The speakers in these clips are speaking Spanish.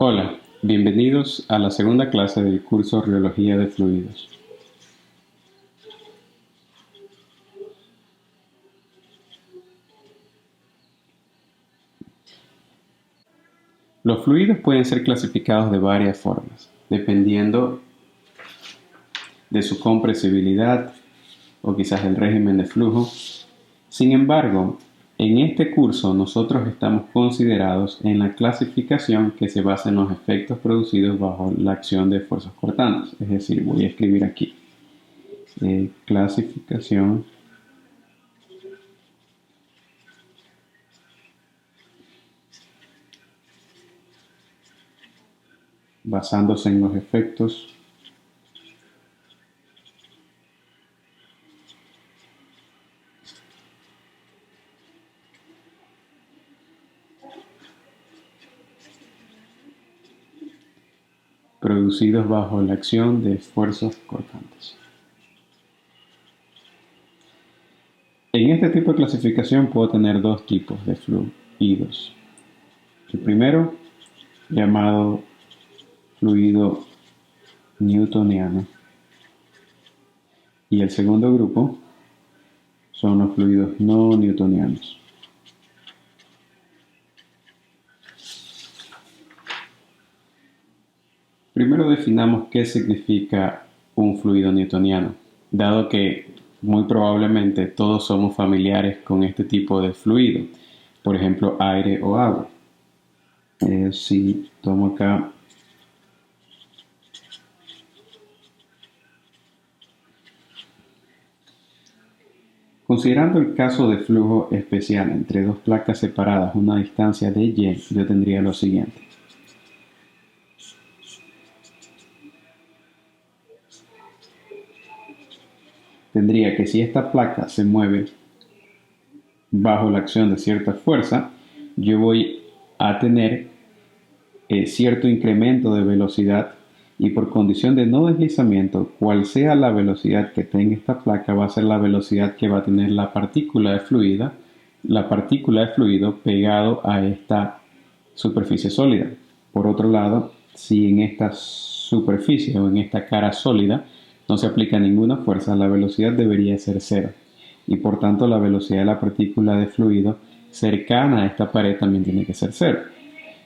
Hola, bienvenidos a la segunda clase del curso Rheología de Fluidos. Los fluidos pueden ser clasificados de varias formas, dependiendo de su compresibilidad o quizás el régimen de flujo. Sin embargo, en este curso nosotros estamos considerados en la clasificación que se basa en los efectos producidos bajo la acción de fuerzas cortantes. Es decir, voy a escribir aquí clasificación basándose en los efectos producidos bajo la acción de fuerzas cortantes. En este tipo de clasificación puedo tener dos tipos de fluidos. El primero, llamado fluido newtoniano, y el segundo grupo son los fluidos no newtonianos. Primero definamos qué significa un fluido newtoniano, dado que muy probablemente todos somos familiares con este tipo de fluido, por ejemplo aire o agua. Si tomo acá considerando el caso de flujo especial entre dos placas separadas a una distancia de y, yo tendría lo siguiente. Tendría que si esta placa se mueve bajo la acción de cierta fuerza, yo voy a tener cierto incremento de velocidad y por condición de no deslizamiento, cual sea la velocidad que tenga esta placa, va a ser la velocidad que va a tener la partícula de fluido pegado a esta superficie sólida. Por otro lado, si en esta superficie o en esta cara sólida no se aplica ninguna fuerza, la velocidad debería ser cero y por tanto la velocidad de la partícula de fluido cercana a esta pared también tiene que ser cero.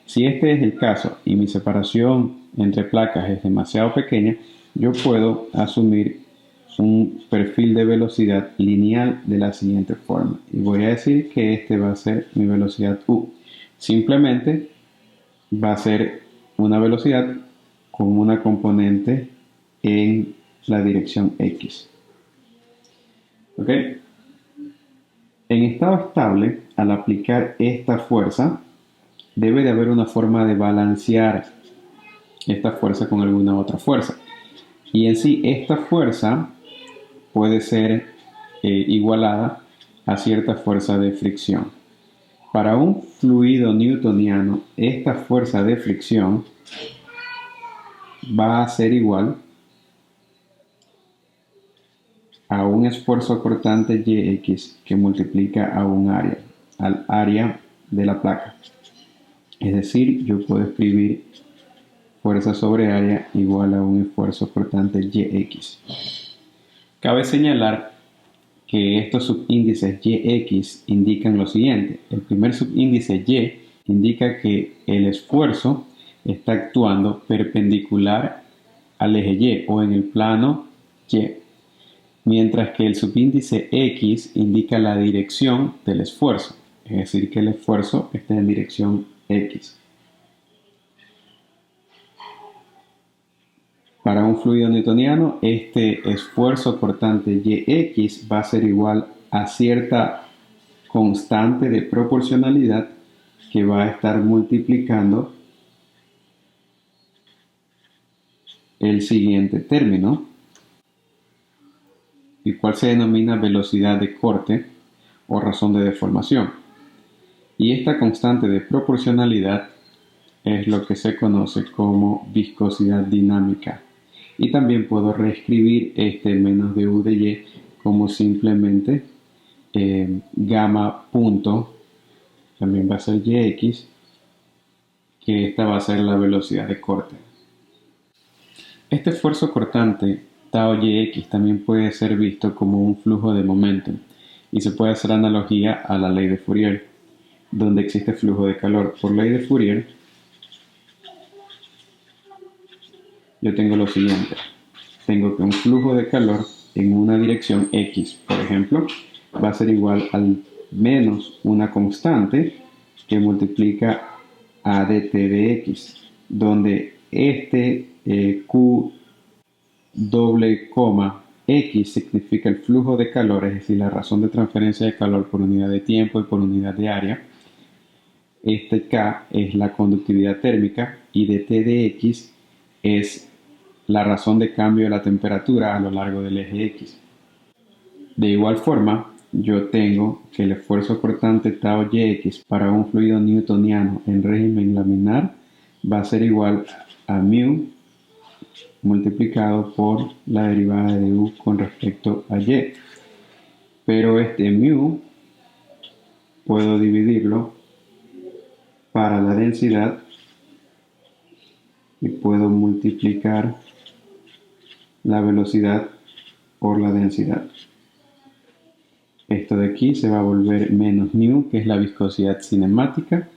Si este es el caso y mi separación entre placas es demasiado pequeña, yo puedo asumir un perfil de velocidad lineal de la siguiente forma. Y voy a decir que este va a ser mi velocidad U. Simplemente va a ser una velocidad con una componente en la dirección X. ¿Ok? En estado estable, al aplicar esta fuerza, debe de haber una forma de balancear esta fuerza con alguna otra fuerza. Y en sí, esta fuerza puede ser igualada a cierta fuerza de fricción. Para un fluido newtoniano, esta fuerza de fricción va a ser igual a un esfuerzo cortante Yx que multiplica a un área, al área de la placa. Es decir, yo puedo escribir fuerza sobre área igual a un esfuerzo cortante Yx. Cabe señalar que estos subíndices Yx indican lo siguiente. El primer subíndice Y indica que el esfuerzo está actuando perpendicular al eje Y o en el plano Y, mientras que el subíndice X indica la dirección del esfuerzo, es decir, que el esfuerzo está en dirección X. Para un fluido newtoniano, este esfuerzo cortante Yx va a ser igual a cierta constante de proporcionalidad que va a estar multiplicando el siguiente término, el cual se denomina velocidad de corte o razón de deformación. Y esta constante de proporcionalidad es lo que se conoce como viscosidad dinámica. Y también puedo reescribir este menos de U de Y como simplemente gamma punto, también va a ser Yx, que esta va a ser la velocidad de corte. Este esfuerzo cortante tau yx también puede ser visto como un flujo de momento y se puede hacer analogía a la ley de Fourier, donde existe flujo de calor. Por ley de Fourier, yo tengo lo siguiente. Tengo que un flujo de calor en una dirección X, por ejemplo, va a ser igual al menos una constante que multiplica a dt de X, donde este Q doble coma X significa el flujo de calor, es decir, la razón de transferencia de calor por unidad de tiempo y por unidad de área. Este K es la conductividad térmica y dt de X es la razón de cambio de la temperatura a lo largo del eje X. De igual forma, yo tengo que el esfuerzo cortante tau yx para un fluido newtoniano en régimen laminar va a ser igual a μ multiplicado por la derivada de u con respecto a y. Pero este μ puedo dividirlo para la densidad y puedo multiplicar la velocidad por la densidad. Esto de aquí se va a volver menos μ, que es la viscosidad cinemática,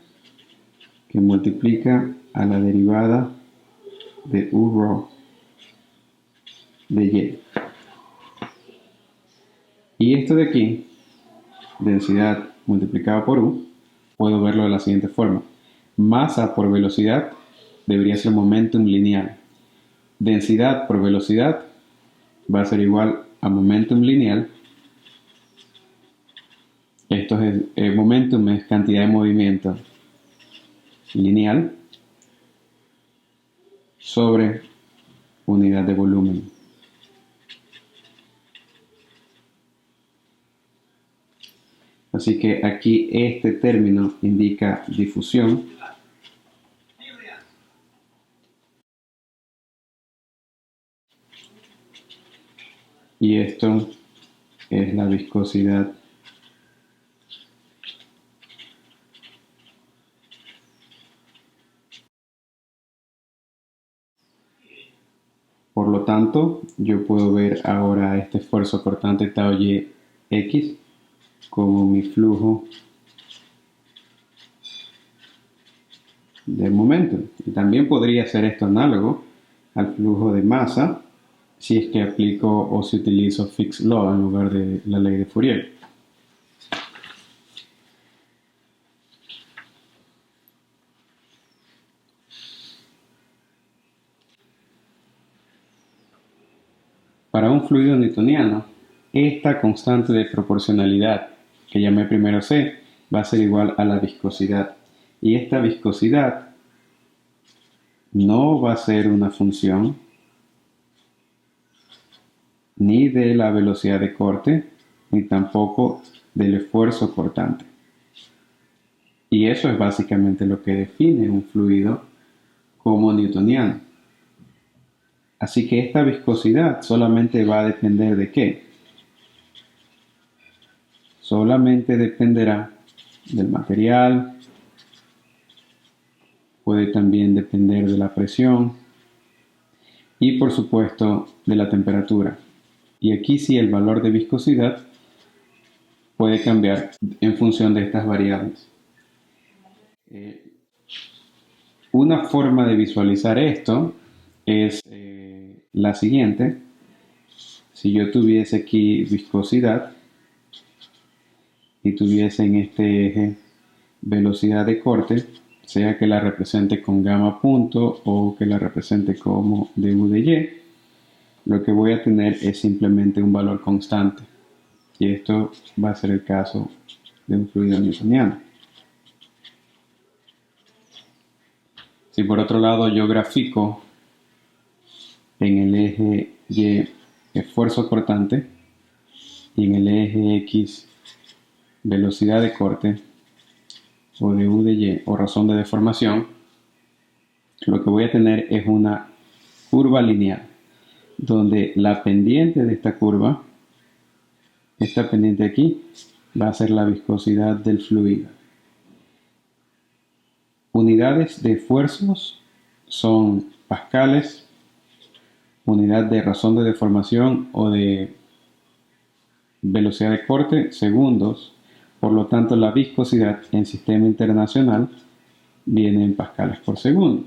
que multiplica a la derivada de u rho de y. Y esto de aquí, densidad multiplicada por u, puedo verlo de la siguiente forma. Masa por velocidad debería ser momentum lineal. Densidad por velocidad va a ser igual a momentum lineal. Esto es momentum, es cantidad de movimiento lineal sobre unidad de volumen. Así que aquí este término indica difusión. Y esto es la viscosidad Por lo tanto, yo puedo ver ahora este esfuerzo cortante tau yx como mi flujo de momento. Y también podría ser esto análogo al flujo de masa si es que aplico o si utilizo Fick's Law en lugar de la ley de Fourier. Para un fluido newtoniano, esta constante de proporcionalidad que llamé primero C va a ser igual a la viscosidad. Y esta viscosidad no va a ser una función ni de la velocidad de corte, ni tampoco del esfuerzo cortante. Y eso es básicamente lo que define un fluido como newtoniano. Así que esta viscosidad solamente va a depender de ¿qué? Solamente dependerá del material, puede también depender de la presión y por supuesto de la temperatura. Y aquí sí el valor de viscosidad puede cambiar en función de estas variables. Una forma de visualizar esto es la siguiente. Si yo tuviese aquí viscosidad y tuviese en este eje velocidad de corte, sea que la represente con gamma punto o que la represente como du de y, lo que voy a tener es simplemente un valor constante. Y esto va a ser el caso de un fluido newtoniano. Si por otro lado yo grafico en el eje Y esfuerzo cortante y en el eje X velocidad de corte o du de y o razón de deformación, lo que voy a tener es una curva lineal donde la pendiente de esta curva, esta pendiente aquí, va a ser la viscosidad del fluido. Unidades de esfuerzos son pascales, unidad de razón de deformación o de velocidad de corte, segundos. Por lo tanto, la viscosidad en sistema internacional viene en pascales por segundo.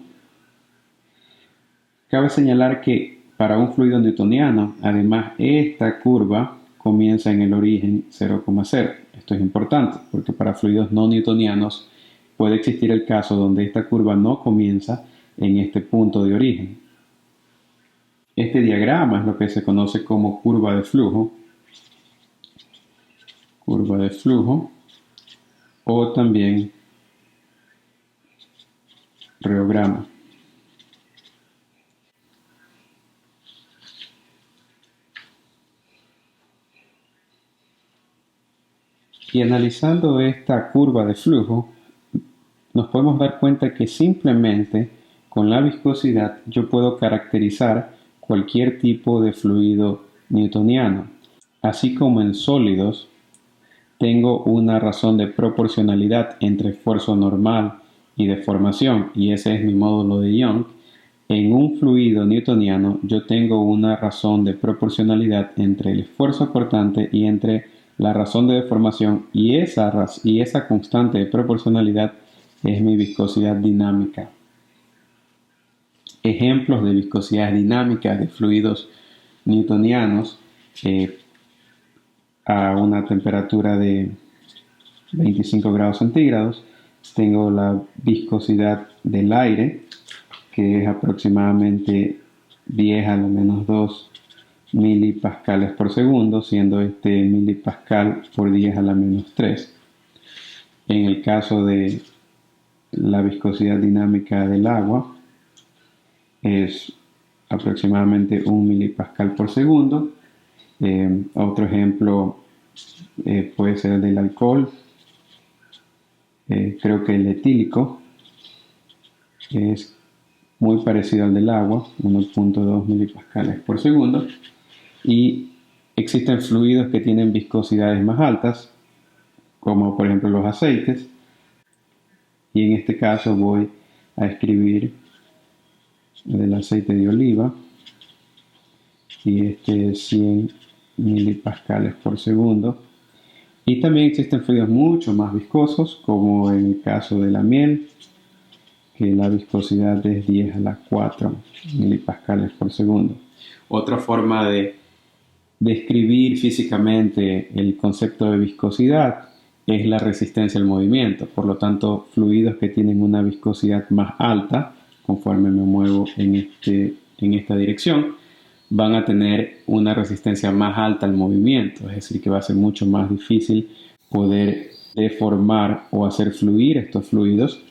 Cabe señalar que para un fluido newtoniano, además, esta curva comienza en el origen 0,0. Esto es importante porque para fluidos no newtonianos puede existir el caso donde esta curva no comienza en este punto de origen. Este diagrama es lo que se conoce como curva de flujo o también reograma. Y analizando esta curva de flujo, nos podemos dar cuenta que simplemente con la viscosidad yo puedo caracterizar cualquier tipo de fluido newtoniano. Así como en sólidos tengo una razón de proporcionalidad entre esfuerzo normal y deformación, y ese es mi módulo de Young, en un fluido newtoniano yo tengo una razón de proporcionalidad entre el esfuerzo cortante y entre la razón de deformación, y esa constante de proporcionalidad es mi viscosidad dinámica. Ejemplos de viscosidad dinámica de fluidos newtonianos a una temperatura de 25 grados centígrados. Tengo la viscosidad del aire, que es aproximadamente 10 a la menos 2 milipascales por segundo, siendo este milipascal por 10 a la menos 3. En el caso de la viscosidad dinámica del agua, es aproximadamente 1 milipascal por segundo. Otro ejemplo puede ser el del alcohol. Creo que el etílico es muy parecido al del agua, 1.2 milipascales por segundo. Y existen fluidos que tienen viscosidades más altas, como por ejemplo los aceites. Y en este caso voy a escribir el aceite de oliva. Y este es 100 milipascales por segundo. Y también existen fluidos mucho más viscosos, como en el caso de la miel, que la viscosidad es 10 a la 4 milipascales por segundo. Otra forma de describir físicamente el concepto de viscosidad es la resistencia al movimiento. Por lo tanto, fluidos que tienen una viscosidad más alta, conforme me muevo en esta dirección, van a tener una resistencia más alta al movimiento, es decir, que va a ser mucho más difícil poder deformar o hacer fluir estos fluidos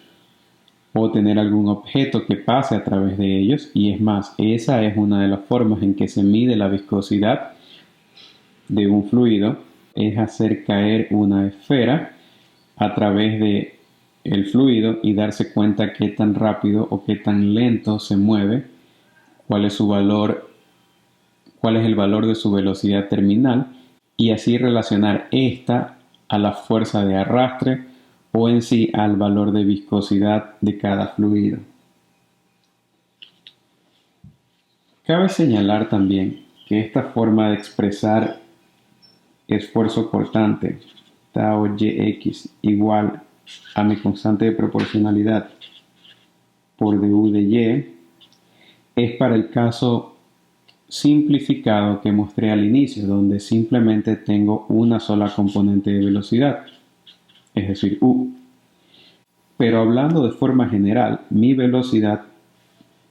o tener algún objeto que pase a través de ellos. Y es más, esa es una de las formas en que se mide la viscosidad de un fluido, es hacer caer una esfera a través de el fluido y darse cuenta qué tan rápido o qué tan lento se mueve, cuál es el valor de su velocidad terminal, y así relacionar esta a la fuerza de arrastre o en sí al valor de viscosidad de cada fluido. Cabe señalar también que esta forma de expresar esfuerzo cortante, tau Yx igual a mi constante de proporcionalidad por du de Y, es para el caso simplificado que mostré al inicio, donde simplemente tengo una sola componente de velocidad, es decir, u. Pero hablando de forma general, mi velocidad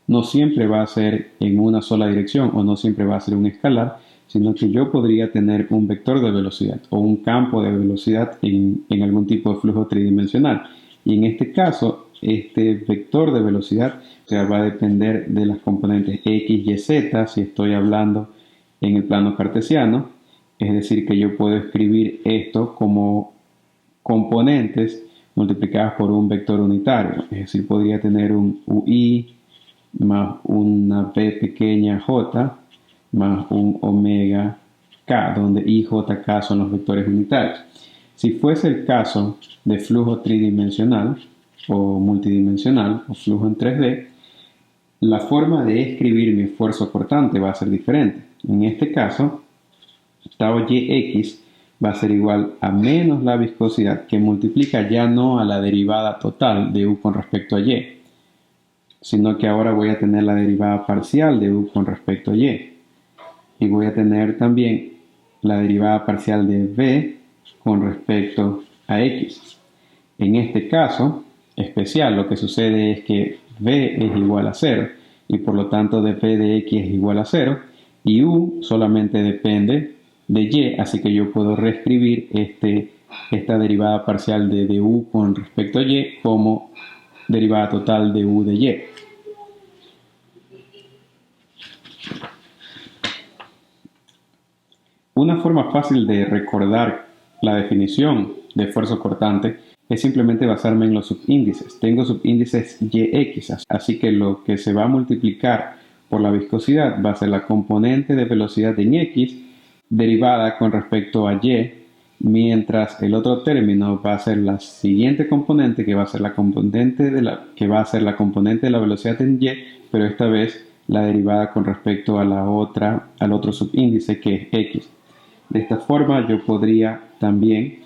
no siempre va a ser en una sola dirección o no siempre va a ser un escalar, sino que yo podría tener un vector de velocidad o un campo de velocidad en algún tipo de flujo tridimensional. Y en este caso, este vector de velocidad va a depender de las componentes x, y, z, si estoy hablando en el plano cartesiano. Es decir, que yo puedo escribir esto como componentes multiplicadas por un vector unitario. Es decir, podría tener un ui más una v pequeña j más un omega k, donde i, j, k son los vectores unitarios. Si fuese el caso de flujo tridimensional, o multidimensional o flujo en 3D, la forma de escribir mi esfuerzo cortante va a ser diferente. En este caso, tau Yx va a ser igual a menos la viscosidad, que multiplica ya no a la derivada total de u con respecto a y, sino que ahora voy a tener la derivada parcial de u con respecto a y. Y voy a tener también la derivada parcial de v con respecto a x. En este caso especial, lo que sucede es que v es igual a 0 y por lo tanto dp de x es igual a 0 y u solamente depende de y, así que yo puedo reescribir esta derivada parcial de du con respecto a y como derivada total de u de y. Una forma fácil de recordar la definición de esfuerzo cortante es simplemente basarme en los subíndices. Tengo subíndices Yx, así que lo que se va a multiplicar por la viscosidad va a ser la componente de velocidad en X derivada con respecto a Y, mientras el otro término va a ser la siguiente componente que va a ser la componente de la velocidad en Y, pero esta vez la derivada con respecto a al otro subíndice que es X. De esta forma yo podría también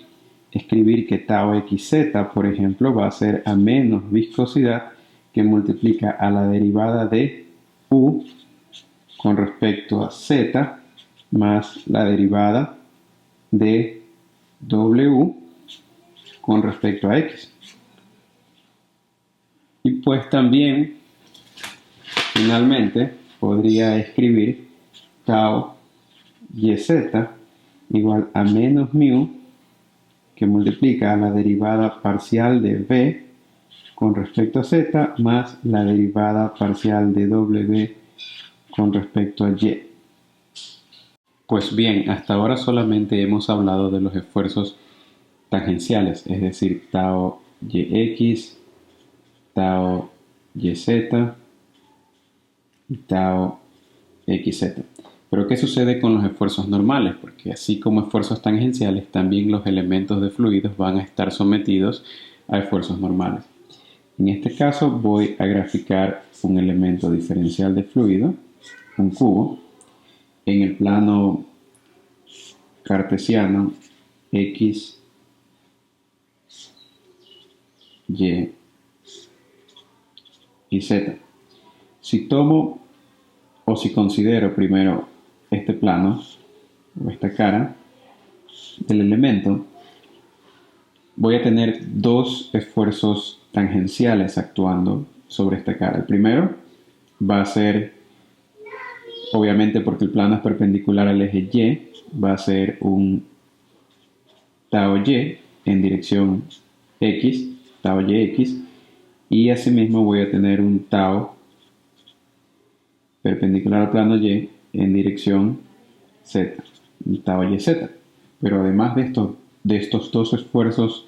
escribir que tau xz, por ejemplo, va a ser a menos viscosidad que multiplica a la derivada de u con respecto a z más la derivada de w con respecto a x. Y pues también, finalmente, podría escribir tau yz igual a menos mu que multiplica a la derivada parcial de v con respecto a z más la derivada parcial de w con respecto a y. Pues bien, hasta ahora solamente hemos hablado de los esfuerzos tangenciales, es decir, tau yx, tau yz y tau xz. Pero ¿qué sucede con los esfuerzos normales? Porque así como esfuerzos tangenciales, también los elementos de fluidos van a estar sometidos a esfuerzos normales. En este caso voy a graficar un elemento diferencial de fluido, un cubo, en el plano cartesiano x, y y z. Si tomo o si considero primero este plano o esta cara del elemento, voy a tener dos esfuerzos tangenciales actuando sobre esta cara. El primero va a ser, obviamente porque el plano es perpendicular al eje Y, va a ser un tau Y en dirección X, tau YX, y asimismo voy a tener un tau perpendicular al plano Y en dirección Z, un tau YZ. Pero además de estos dos esfuerzos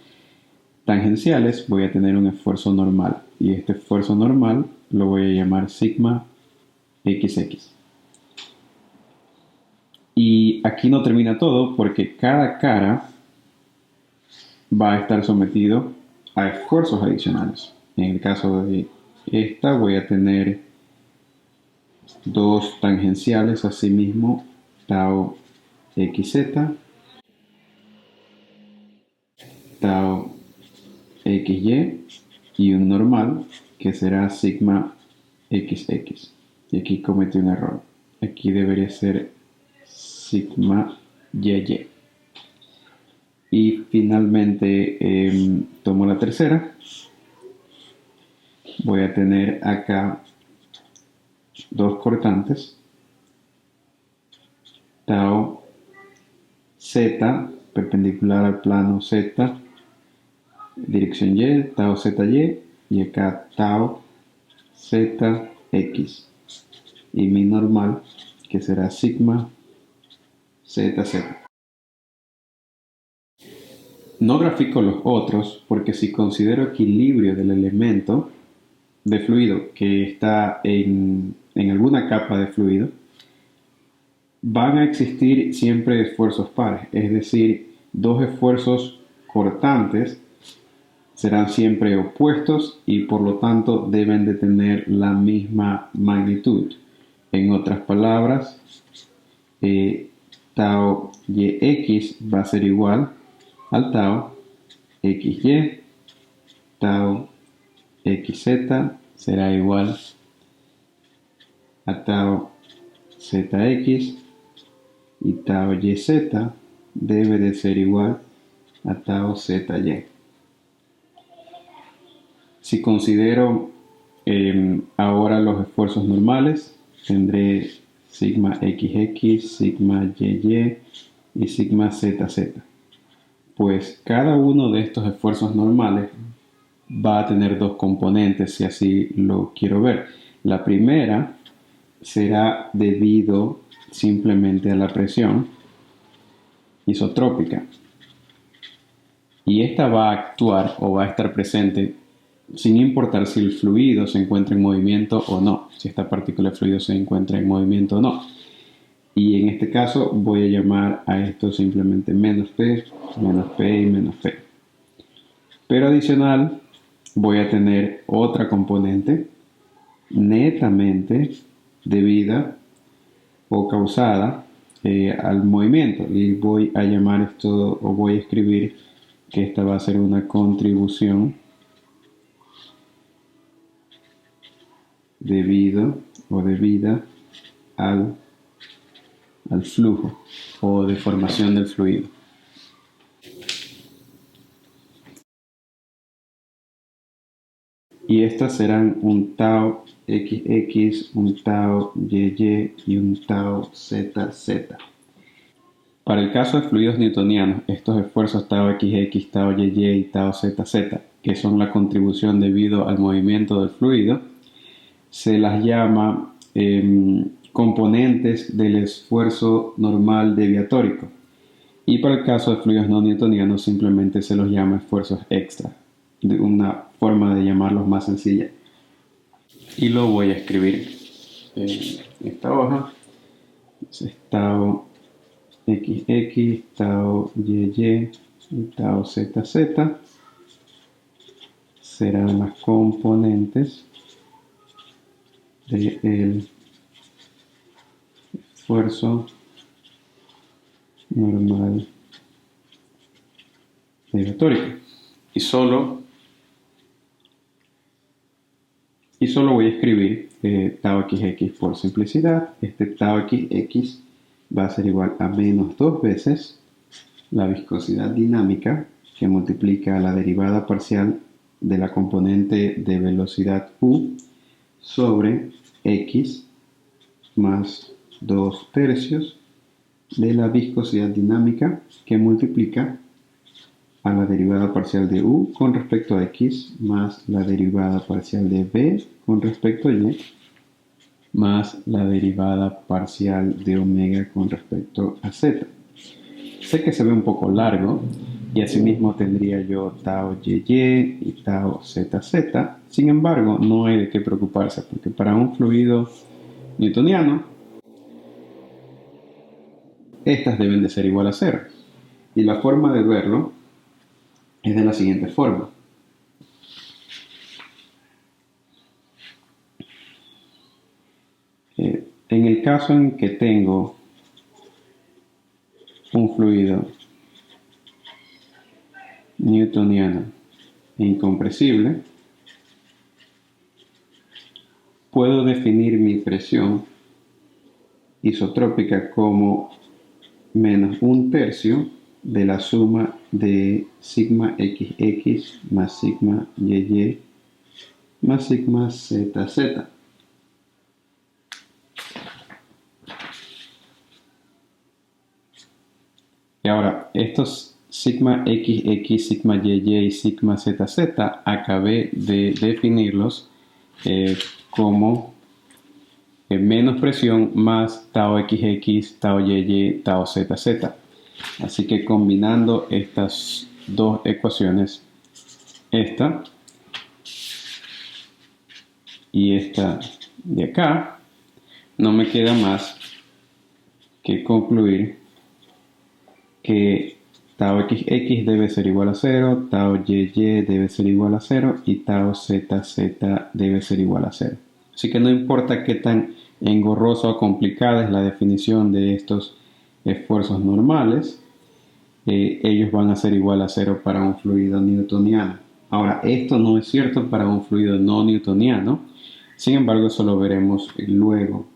tangenciales, voy a tener un esfuerzo normal. Y este esfuerzo normal lo voy a llamar sigma XX. Y aquí no termina todo porque cada cara va a estar sometido a esfuerzos adicionales. En el caso de esta voy a tener dos tangenciales, asimismo tau XZ, tau XY y un normal que será sigma XX. Y aquí cometí un error. Aquí debería ser sigma YY. Y finalmente tomo la tercera. Voy a tener acá dos cortantes. Tau Z perpendicular al plano Z, dirección Y, tau ZY, y acá tau ZX. Y mi normal, que será sigma ZZ. No grafico los otros porque si considero equilibrio del elemento de fluido que está en alguna capa de fluido, van a existir siempre esfuerzos pares, es decir, dos esfuerzos cortantes serán siempre opuestos y por lo tanto deben de tener la misma magnitud. En otras palabras, tau yx va a ser igual al tau xy, tau xz será igual a tau zx y tau yz debe de ser igual a tau zy. Si considero ahora los esfuerzos normales, tendré sigma xx, sigma yy y sigma zz. Pues cada uno de estos esfuerzos normales va a tener dos componentes, si así lo quiero ver. La primera será debido simplemente a la presión isotrópica. Y esta va a actuar o va a estar presente sin importar si el fluido se encuentra en movimiento o no, si esta partícula de fluido se encuentra en movimiento o no. Y en este caso voy a llamar a esto simplemente menos P y menos P. Pero adicional voy a tener otra componente netamente debida o causada al movimiento. Y voy a llamar esto, o voy a escribir que esta va a ser una contribución debido o debida al flujo o deformación del fluido. Y estas serán un tau xx, un tau yy y un tau zz. Para el caso de fluidos newtonianos, estos esfuerzos tau xx, tau yy y tau zz, que son la contribución debido al movimiento del fluido, se las llama componentes del esfuerzo normal deviatórico. Y para el caso de fluidos no newtonianos simplemente se los llama esfuerzos extra, de una forma de llamarlos más sencilla. Y lo voy a escribir en esta hoja. Entonces, tau xx, tau yy y tau zz serán las componentes del esfuerzo normal deviatórico. Y solo voy a escribir tau xx por simplicidad. Este tau xx va a ser igual a menos 2 veces la viscosidad dinámica que multiplica la derivada parcial de la componente de velocidad u sobre x más 2 tercios de la viscosidad dinámica que multiplica a la derivada parcial de u con respecto a x más la derivada parcial de b con respecto a y más la derivada parcial de omega con respecto a z. Sé que se ve un poco largo y asimismo tendría yo tau yy y tau zz. Sin embargo, no hay de qué preocuparse porque para un fluido newtoniano estas deben de ser igual a 0. Y la forma de verlo es de la siguiente forma. En el caso en que tengo un fluido newtoniano e incompresible, puedo definir mi presión isotrópica como menos 1/3 de la suma de sigma xx más sigma yy más sigma zz. Y ahora, estos sigma xx, sigma yy y sigma zz acabé de definirlos como menos presión más tau xx, tau yy, tau zz. Así que combinando estas dos ecuaciones, esta y esta de acá, no me queda más que concluir que tau XX debe ser igual a 0, tau YY debe ser igual a 0 y tau ZZ debe ser igual a 0. Así que no importa qué tan engorrosa o complicada es la definición de estos esfuerzos normales, ellos van a ser igual a 0 para un fluido newtoniano. Ahora, esto no es cierto para un fluido no newtoniano, sin embargo, eso lo veremos luego.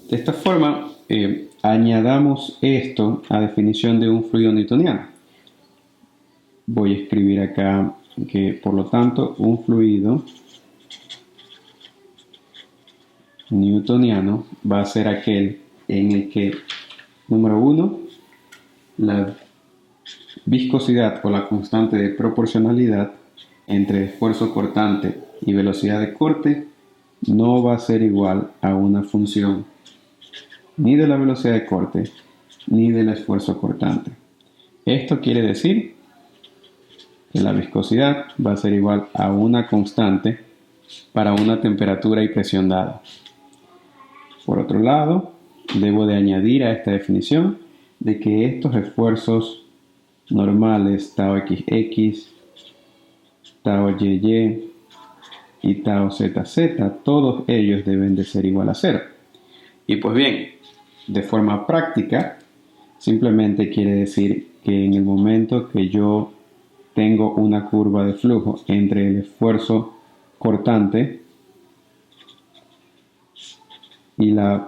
De esta forma, añadamos esto a definición de un fluido newtoniano. Voy a escribir acá que, por lo tanto, un fluido newtoniano va a ser aquel en el que, número 1, la viscosidad o la constante de proporcionalidad entre esfuerzo cortante y velocidad de corte no va a ser igual a una función ni de la velocidad de corte ni del esfuerzo cortante. Esto quiere decir que la viscosidad va a ser igual a una constante para una temperatura y presión dada. Por otro lado, debo de añadir a esta definición de que estos esfuerzos normales tau XX, tau YY y tau ZZ, todos ellos deben de ser igual a 0. Y pues bien, de forma práctica, simplemente quiere decir que en el momento que yo tengo una curva de flujo entre el esfuerzo cortante y la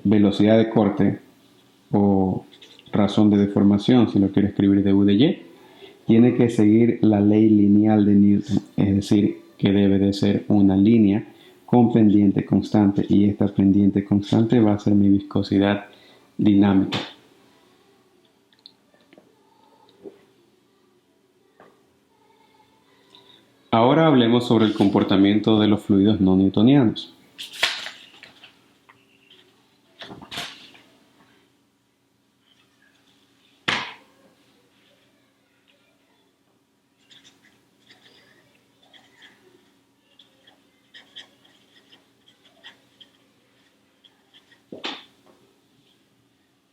velocidad de corte o razón de deformación, si lo quiero escribir de U de Y, tiene que seguir la ley lineal de Newton, es decir, que debe de ser una línea con pendiente constante, y esta pendiente constante va a ser mi viscosidad dinámica. Ahora hablemos sobre el comportamiento de los fluidos no newtonianos.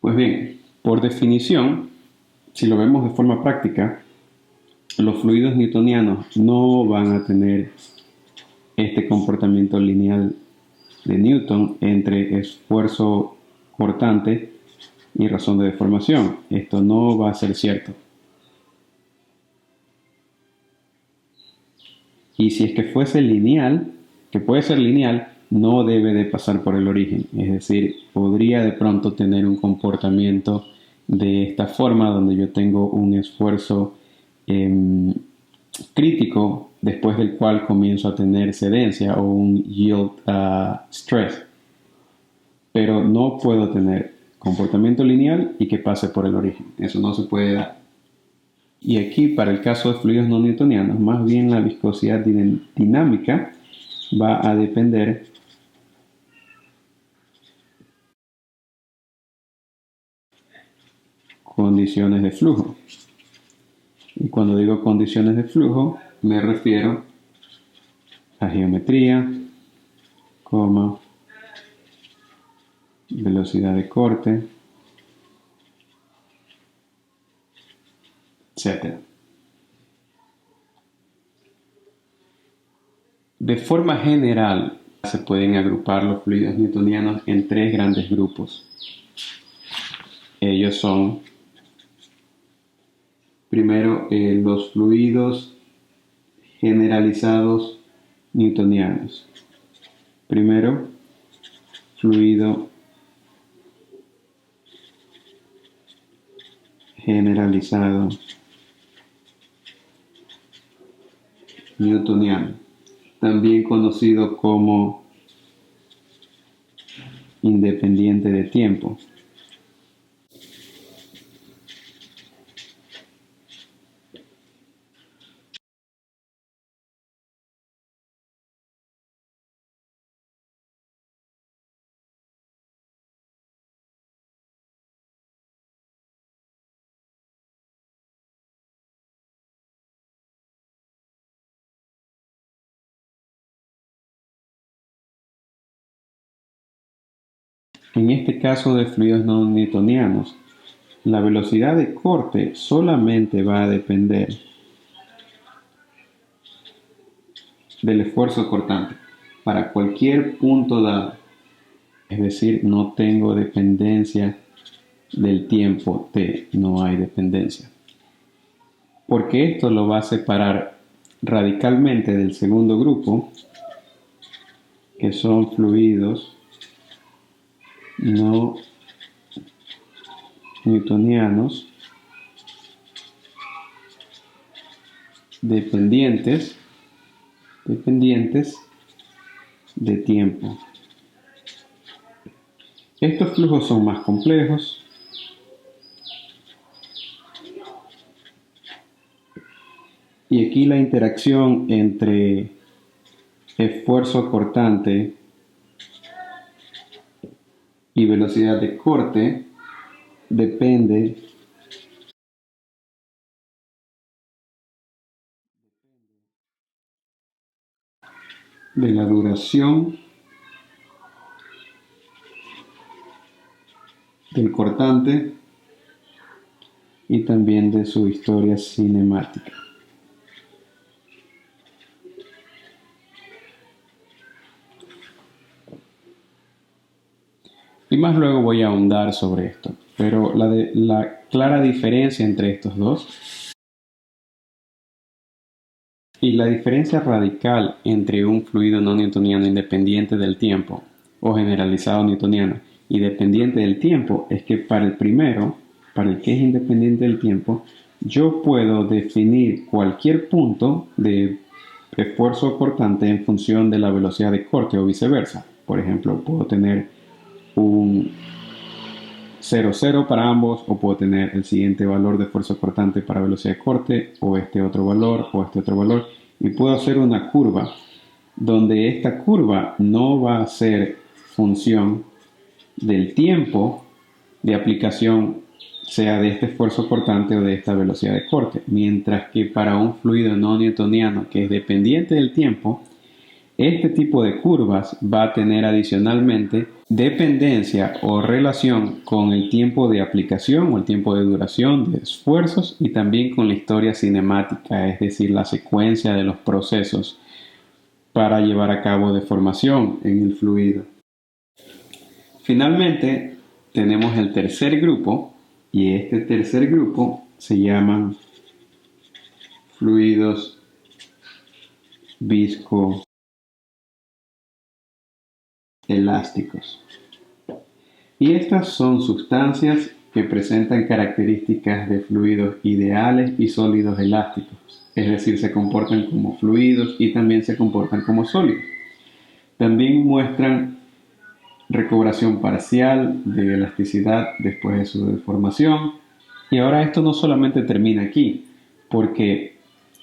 Pues bien, por definición, si lo vemos de forma práctica, los fluidos newtonianos no van a tener este comportamiento lineal de Newton entre esfuerzo cortante y razón de deformación. Esto no va a ser cierto. Y si es que fuese lineal, que puede ser lineal, no debe de pasar por el origen. Es decir, podría de pronto tener un comportamiento de esta forma, donde yo tengo un esfuerzo crítico, después del cual comienzo a tener cedencia o un yield stress. Pero no puedo tener comportamiento lineal y que pase por el origen. Eso no se puede dar. Y aquí, para el caso de fluidos no newtonianos, más bien la viscosidad dinámica va a depender condiciones de flujo. Y cuando digo condiciones de flujo, me refiero a geometría, velocidad de corte, etc. De forma general, se pueden agrupar los fluidos newtonianos en tres grandes grupos. Ellos son, primero, los fluidos generalizados newtonianos. Primero, fluido generalizado newtoniano, también conocido como independiente de tiempo. En este caso de fluidos no newtonianos, La velocidad de corte solamente va a depender del esfuerzo cortante para cualquier punto dado. Es decir, no tengo dependencia del tiempo t, no hay dependencia. Porque esto lo va a separar radicalmente del segundo grupo, que son fluidos no newtonianos dependientes de tiempo. Estos flujos son más complejos y aquí la interacción entre esfuerzo cortante y velocidad de corte depende de la duración del cortante y también de su historia cinemática. Y más luego voy a ahondar sobre esto, pero la clara diferencia entre estos dos y la diferencia radical entre un fluido no newtoniano independiente del tiempo o generalizado newtoniano y dependiente del tiempo es que para el primero, para el que es independiente del tiempo, yo puedo definir cualquier punto de esfuerzo cortante en función de la velocidad de corte o viceversa. Por ejemplo, puedo tener un 0,0 para ambos, o puedo tener el siguiente valor de esfuerzo cortante para velocidad de corte, o este otro valor, o este otro valor, y puedo hacer una curva donde esta curva no va a ser función del tiempo de aplicación, sea de este esfuerzo cortante o de esta velocidad de corte, mientras que para un fluido no newtoniano que es dependiente del tiempo, este tipo de curvas va a tener adicionalmente dependencia o relación con el tiempo de aplicación o el tiempo de duración de esfuerzos y también con la historia cinemática, es decir, la secuencia de los procesos para llevar a cabo deformación en el fluido. Finalmente, tenemos el tercer grupo y este tercer grupo se llaman fluidos viscoelásticos. Y estas son sustancias que presentan características de fluidos ideales y sólidos elásticos, es decir, se comportan como fluidos y también se comportan como sólidos. También muestran recobración parcial de elasticidad después de su deformación. Y ahora esto no solamente termina aquí, porque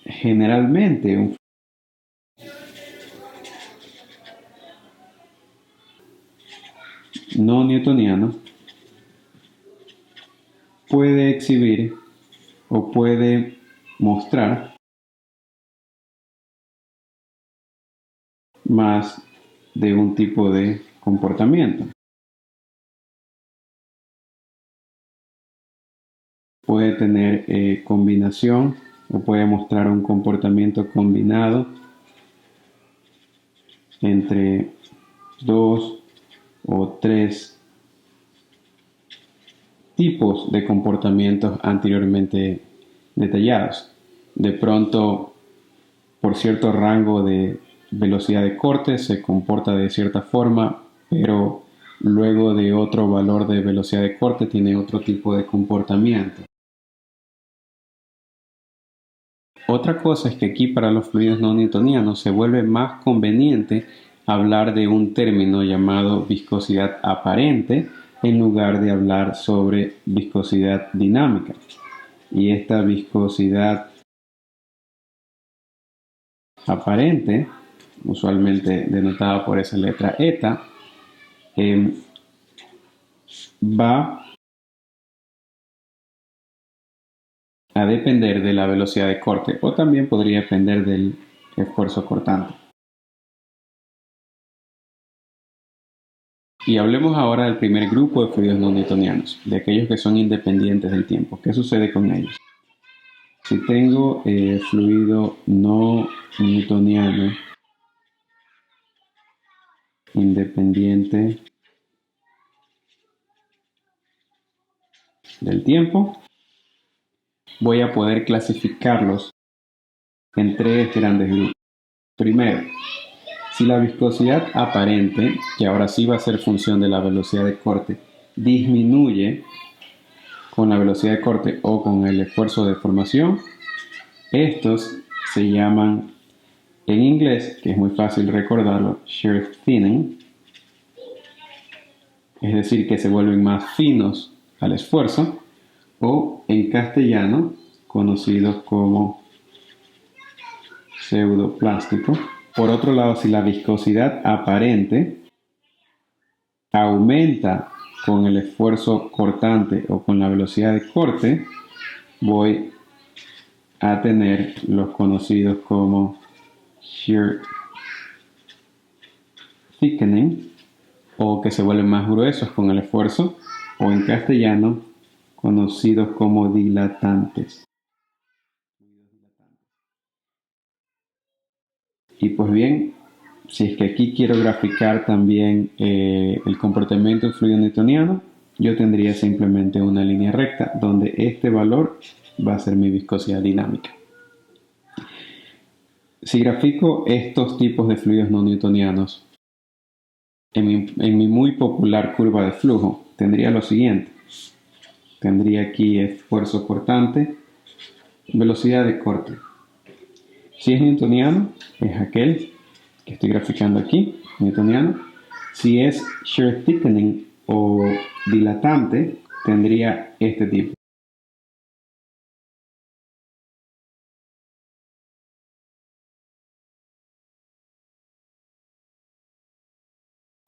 generalmente un no newtoniano puede exhibir o puede mostrar más de un tipo de comportamiento. Puede tener combinación o puede mostrar un comportamiento combinado entre dos o tres tipos de comportamientos anteriormente detallados. De pronto, por cierto rango de velocidad de corte se comporta de cierta forma, pero luego de otro valor de velocidad de corte tiene otro tipo de comportamiento. Otra cosa es que aquí para los fluidos no newtonianos se vuelve más conveniente hablar de un término llamado viscosidad aparente en lugar de hablar sobre viscosidad dinámica. Y esta viscosidad aparente, usualmente denotada por esa letra eta, va a depender de la velocidad de corte o también podría depender del esfuerzo cortante. Y hablemos ahora del primer grupo de fluidos no newtonianos, de aquellos que son independientes del tiempo. ¿Qué sucede con ellos? Si tengo fluido no newtoniano independiente del tiempo, voy a poder clasificarlos en tres grandes grupos. Primero, si la viscosidad aparente, que ahora sí va a ser función de la velocidad de corte, disminuye con la velocidad de corte o con el esfuerzo de formación, estos se llaman en inglés, que es muy fácil recordarlo, shear thinning, es decir, que se vuelven más finos al esfuerzo, o en castellano, conocidos como pseudoplástico. Por otro lado, si la viscosidad aparente aumenta con el esfuerzo cortante o con la velocidad de corte, voy a tener los conocidos como shear thickening, o que se vuelven más gruesos con el esfuerzo, o en castellano conocidos como dilatantes. Y pues bien, si es que aquí quiero graficar también el comportamiento del fluido newtoniano, yo tendría simplemente una línea recta donde este valor va a ser mi viscosidad dinámica. Si grafico estos tipos de fluidos no newtonianos en mi muy popular curva de flujo, tendría lo siguiente. Tendría aquí esfuerzo cortante, velocidad de corte. Si es newtoniano, es aquel que estoy graficando aquí, newtoniano. Si es shear thickening o dilatante, tendría este tipo.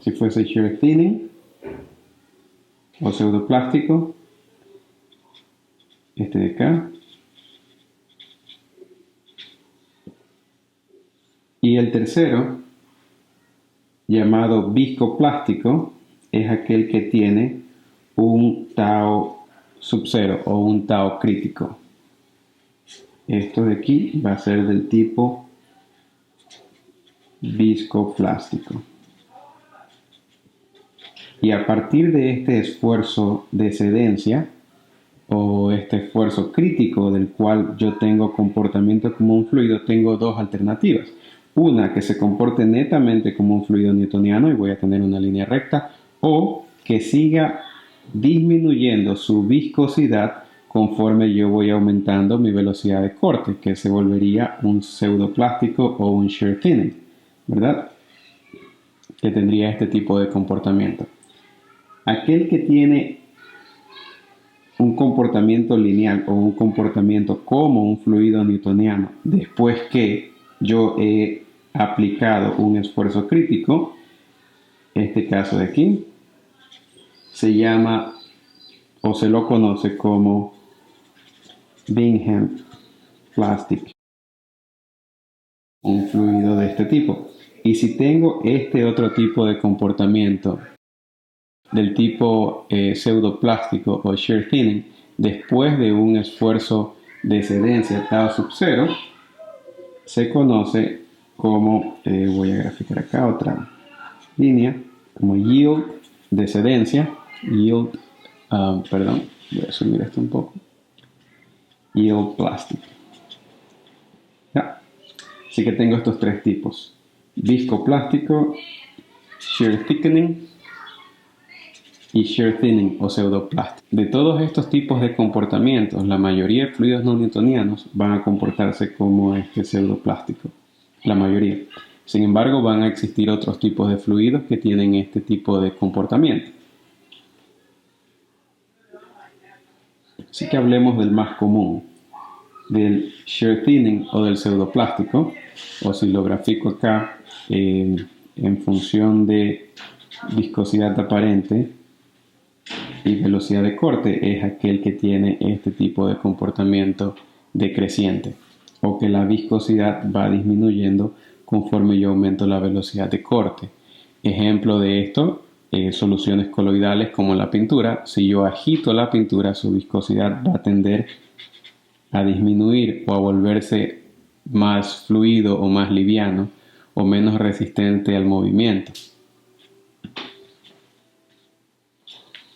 Si fuese shear thinning o pseudoplástico, este de acá. Y el tercero, llamado viscoplástico, es aquel que tiene un tau sub cero o un tau crítico. Esto de aquí va a ser del tipo viscoplástico. Y a partir de este esfuerzo de excedencia o este esfuerzo crítico del cual yo tengo comportamiento como un fluido, tengo dos alternativas. Una, que se comporte netamente como un fluido newtoniano y voy a tener una línea recta, o que siga disminuyendo su viscosidad conforme yo voy aumentando mi velocidad de corte, que se volvería un pseudoplástico o un shear thinning, ¿verdad? Que tendría este tipo de comportamiento. Aquel que tiene un comportamiento lineal o un comportamiento como un fluido newtoniano después que yo he aplicado un esfuerzo crítico, este caso de aquí, se llama o se lo conoce como Bingham Plastic, un fluido de este tipo. Y si tengo este otro tipo de comportamiento del tipo pseudoplástico o shear thinning después de un esfuerzo de excedencia tau sub cero, se conoce como, voy a graficar acá otra línea, como yield de excedencia, yield, perdón, voy a subir esto un poco, yield plastic. ¿Ya? Así que tengo estos tres tipos: viscoplástico, shear thickening y shear thinning o pseudoplástico. De todos estos tipos de comportamientos, la mayoría de fluidos no newtonianos van a comportarse como este pseudoplástico. La mayoría. Sin embargo, van a existir otros tipos de fluidos que tienen este tipo de comportamiento. Así que hablemos del más común, del shear thinning o del pseudoplástico, o si lo grafico acá en función de viscosidad aparente y velocidad de corte, es aquel que tiene este tipo de comportamiento decreciente, o que la viscosidad va disminuyendo conforme yo aumento la velocidad de corte. Ejemplo de esto soluciones coloidales como la pintura. Si yo agito la pintura, su viscosidad va a tender a disminuir o a volverse más fluido o más liviano o menos resistente al movimiento.